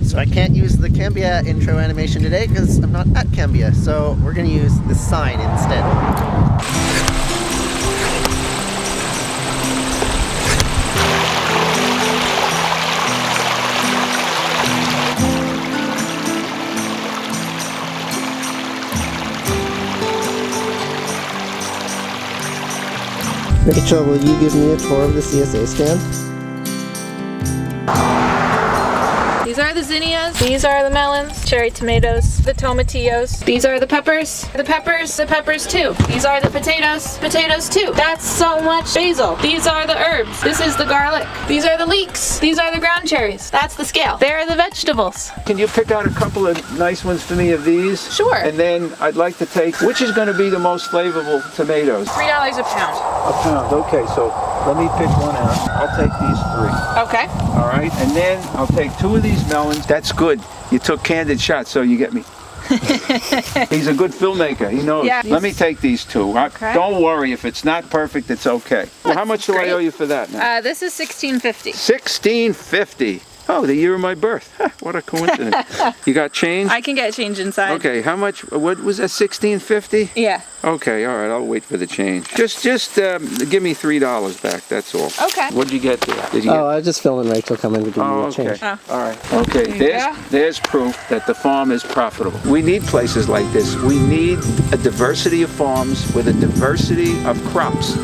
So I can't use the Cambia intro animation today because I'm not at Cambia, so we're gonna use the sign instead. Rachel, will you give me a tour of the CSA stand? These are the zinnias, these are the melons, cherry tomatoes, the tomatillos. These are the peppers too. These are the potatoes too. That's so much basil. These are the herbs. This is the garlic. These are the leeks. These are the ground cherries. That's the scale. There are the vegetables. Can you pick out a couple of nice ones for me of these? Sure. And then I'd like to take, which is going to be the most flavorful tomatoes? $3 a pound. A pound, okay, so let me pick one out. I'll take these 3. Okay. All right, and then I'll take 2 of these melons. That's good. You took candid shots, so you get me. He's a good filmmaker, he knows. Yeah. Let me take these 2. Okay. Don't worry, if it's not perfect, it's okay. Well, how much do I owe you for that now? This is $16.50. $16.50. Oh, the year of my birth. What a coincidence. You got change? I can get change inside. Okay, how much, what was that, $16.50? Yeah. Okay, all right, I'll wait for the change. Just give me $3 back, that's all. Okay. What'd you get there? Did you I was just filming Rachel coming to give me a change. Oh. All right. Okay, there's proof that the farm is profitable. We need places like this. We need a diversity of farms with a diversity of crops.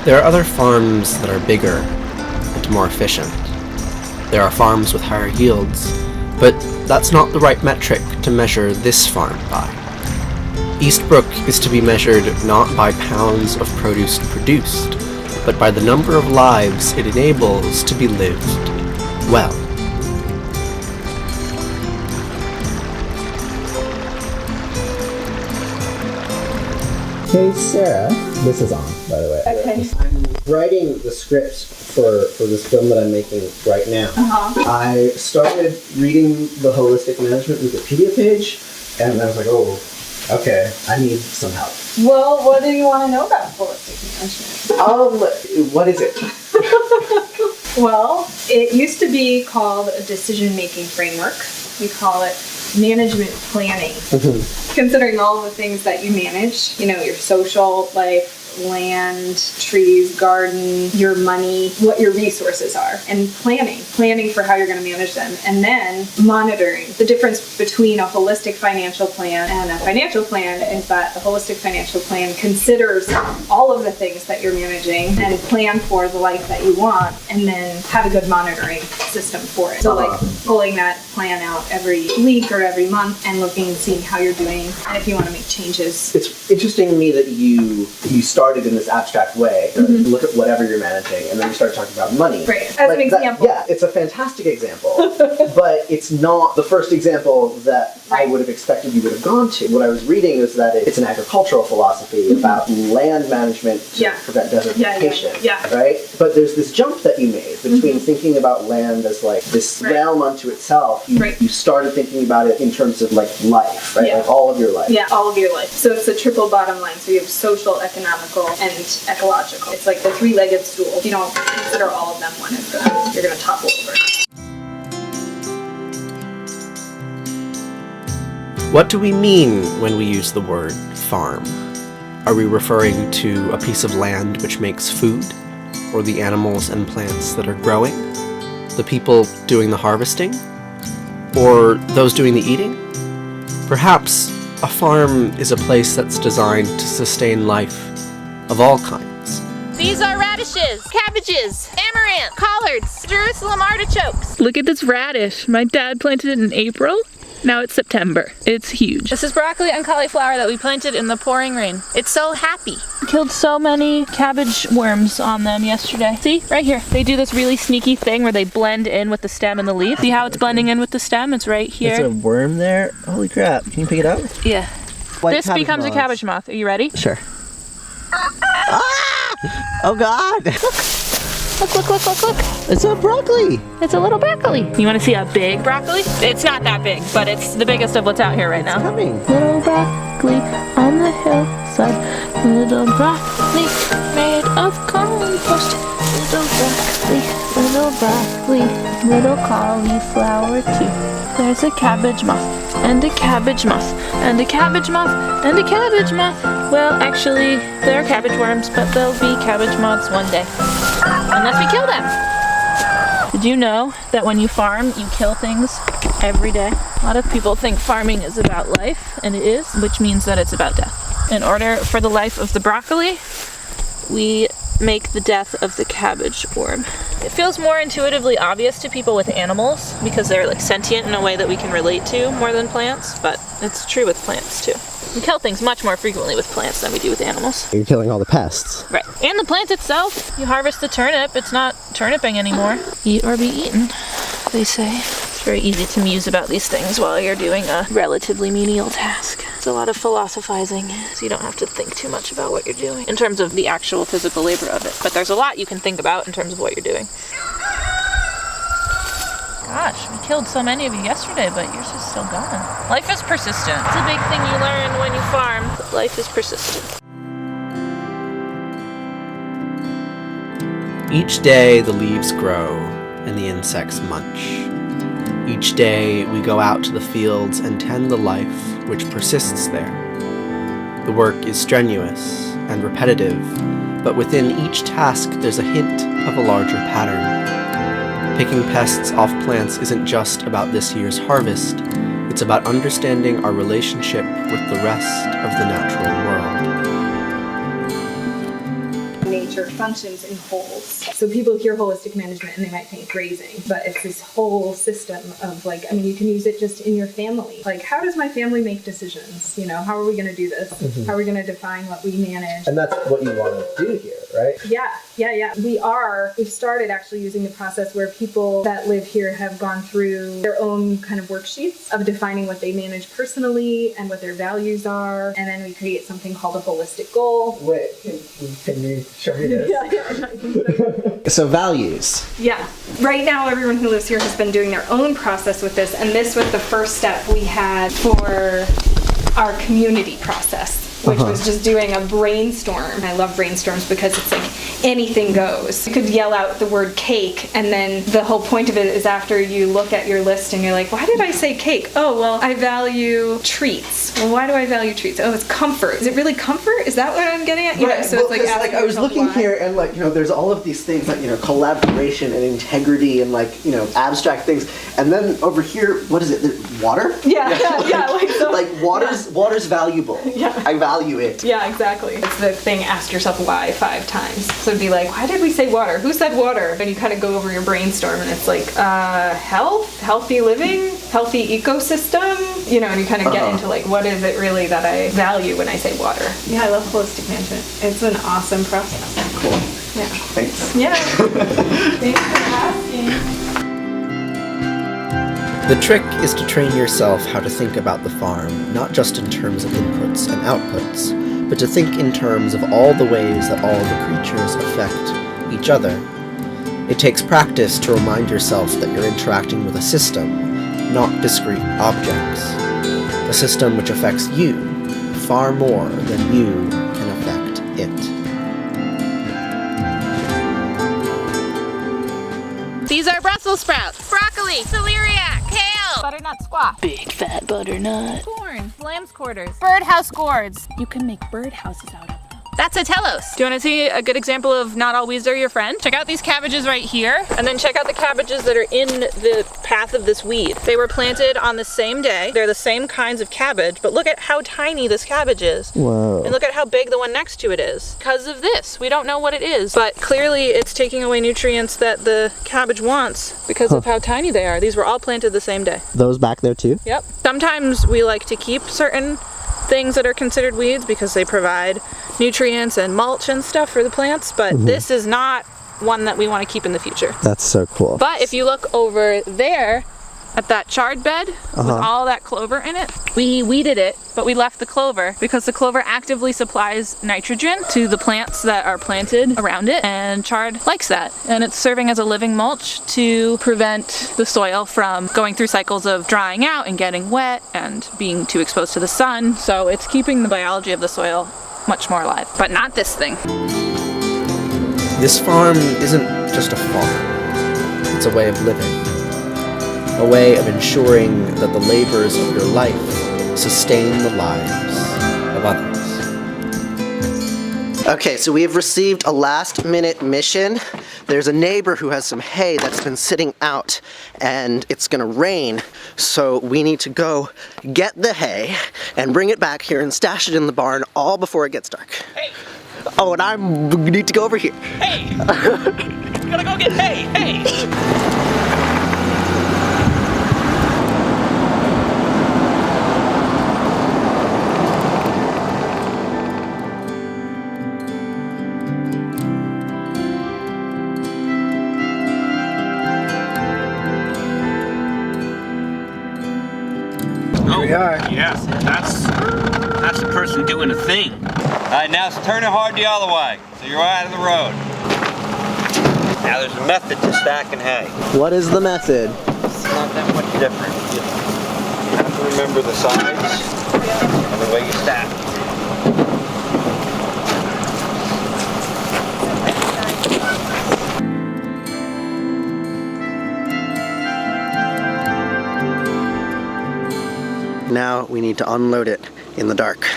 There are other farms that are bigger and more efficient. There are farms with higher yields, but that's not the right metric to measure this farm by. East Brook is to be measured not by pounds of produce produced, but by the number of lives it enables to be lived well. Hey Sarah, this is on, by the way. Okay. I'm writing the script for this film that I'm making right now. I started reading the Holistic Management Wikipedia page, and I was like, oh, okay, I need some help. Well, what do you want to know about holistic management? What is it? Well, it used to be called a decision-making framework. We call it management planning. Considering all the things that you manage, your social life, land, trees, garden, your money, what your resources are, and planning for how you're going to manage them, and then monitoring. The difference between a holistic financial plan and a financial plan is that the holistic financial plan considers all of the things that you're managing and plan for the life that you want, and then have a good monitoring system for it. So like pulling that plan out every week or every month and looking and seeing how you're doing, and if you want to make changes. It's interesting to me that you started in this abstract way to look at whatever you're managing, and then you started talking about money. Right, as an example. Yeah, it's a fantastic example, but it's not the first example that I would have expected you would have gone to. What I was reading is that it's an agricultural philosophy about land management to prevent desertification, right? But there's this jump that you made between thinking about land as like this realm unto itself. You started thinking about it in terms of like life, right? Like all of your life. Yeah, all of your life. So it's a triple bottom line. So you have social, economical, and ecological. It's like the 3-legged stool. If you don't consider all of them, one is you're going to topple over. What do we mean when we use the word farm? Are we referring to a piece of land which makes food, or the animals and plants that are growing, the people doing the harvesting, or those doing the eating? Perhaps a farm is a place that's designed to sustain life of all kinds. These are radishes, cabbages, amaranth, collards, Jerusalem artichokes. Look at this radish. My dad planted it in April. Now it's September. It's huge. This is broccoli and cauliflower that we planted in the pouring rain. It's so happy. Killed so many cabbage worms on them yesterday. See, right here. They do this really sneaky thing where they blend in with the stem and the leaf. See how it's blending in with the stem? It's right here. It's a worm there? Holy crap. Can you pick it up? Yeah. This becomes a cabbage moth. Are you ready? Sure. Ah! Oh God! Look. It's a broccoli. It's a little broccoli. You want to see a big broccoli? It's not that big, but it's the biggest of what's out here right now. It's coming. Little broccoli on the hillside. Little broccoli made of compost. Little broccoli. little broccoli, little cauliflower too. There's a cabbage moth, and a cabbage moth, and a cabbage moth, and a cabbage moth. Well, actually, they're cabbage worms, but they'll be cabbage moths one day. Unless we kill them. Did you know that when you farm, you kill things every day? A lot of people think farming is about life, and it is, which means that it's about death. In order for the life of the broccoli, we make the death of the cabbage worm. It feels more intuitively obvious to people with animals because they're like sentient in a way that we can relate to more than plants, but it's true with plants too. We kill things much more frequently with plants than we do with animals. You're killing all the pests. Right. And the plant itself, you harvest the turnip, it's not turniping anymore. Eat or be eaten, they say. It's very easy to muse about these things while you're doing a relatively menial task. It's a lot of philosophizing, so you don't have to think too much about what you're doing in terms of the actual physical labor of it. But there's a lot you can think about in terms of what you're doing. Gosh, we killed so many of you yesterday, but yours is still gone. Life is persistent. It's a big thing you learn when you farm. Life is persistent. Each day the leaves grow and the insects munch. Each day we go out to the fields and tend the life which persists there. The work is strenuous and repetitive, but within each task there's a hint of a larger pattern. Picking pests off plants isn't just about this year's harvest, it's about understanding our relationship with the rest of the natural world. Nature functions in wholes. So people hear holistic management and they might think grazing, but it's this whole system of like, I mean, you can use it just in your family. Like, how does my family make decisions? You know, how are we going to do this? Mm-hmm. How are we going to define what we manage? And that's what you want to do here, right? Yeah. We've started actually using the process where people that live here have gone through their own kind of worksheets of defining what they manage personally and what their values are. And then we create something called a holistic goal. Wait, can you show me this? Yeah. So values. Yeah. Right now, everyone who lives here has been doing their own process with this. And this was the first step we had for our community process, which was just doing a brainstorm. I love brainstorms because it's like anything goes. You could yell out the word cake, and then the whole point of it is after you look at your list and you're like, why did I say cake? Oh, well, I value treats. Well, why do I value treats? Oh, it's comfort. Is it really comfort? Is that what I'm getting at? You know, so well, it's like I was looking here and like, you know, there's all of these things like, you know, collaboration and integrity and like, you know, abstract things. And then over here, what is it? Water? Yeah. Like, so, like water's valuable. Yeah. I value it. Yeah, exactly. It's the thing, ask yourself why 5 times. So it'd be like, why did we say water? Who said water? Then you kind of go over your brainstorm and it's like, health, healthy living, healthy ecosystem, you know, and you kind of get into like, what is it really that I value when I say water? Yeah, I love holistic management. It's an awesome process. Cool. Yeah. Thanks. Yeah. Thanks for asking. The trick is to train yourself how to think about the farm, not just in terms of inputs and outputs, but to think in terms of all the ways that all the creatures affect each other. It takes practice to remind yourself that you're interacting with a system, not discrete objects. A system which affects you far more than you can affect it. These are Brussels sprouts, broccoli, celeriac, kale, butternut squash, big fat butternut, corn, lamb's quarters, birdhouse gourds. You can make birdhouses out of them. That's a telos. Do you want to see a good example of not all weeds are your friend? Check out these cabbages right here, and then check out the cabbages that are in the path of this weed. They were planted on the same day. They're the same kinds of cabbage, but look at how tiny this cabbage is. Whoa. And look at how big the one next to it is. Because of this, we don't know what it is, but clearly it's taking away nutrients that the cabbage wants because of how tiny they are. These were all planted the same day. Those back there too? Yep. Sometimes we like to keep certain things that are considered weeds because they provide nutrients and mulch and stuff for the plants, but this is not one that we want to keep in the future. That's so cool. But if you look over there at that charred bed with all that clover in it, we weeded it, but we left the clover because the clover actively supplies nitrogen to the plants that are planted around it, and chard likes that. And it's serving as a living mulch to prevent the soil from going through cycles of drying out and getting wet and being too exposed to the sun. So it's keeping the biology of the soil much more alive, but not this thing. This farm isn't just a farm. It's a way of living. A way of ensuring that the labors of your life sustain the lives of others. Okay, so we have received a last-minute mission. There's a neighbor who has some hay that's been sitting out, and it's gonna rain, so we need to go get the hay and bring it back here and stash it in the barn all before it gets dark. Hey! Oh, and we need to go over here. Hey! We gotta go get hay! Hey! We are. Yeah, that's the person doing a thing. All right, now turn it hard the other way, so you're out of the road. Now there's a method to stacking hay. What is the method? It's not that much different. You have to remember the sides and the way you stack. Now we need to unload it in the dark.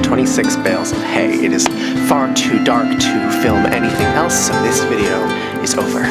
"26 bales of hay. It is far too dark to film anything else, so this video is over."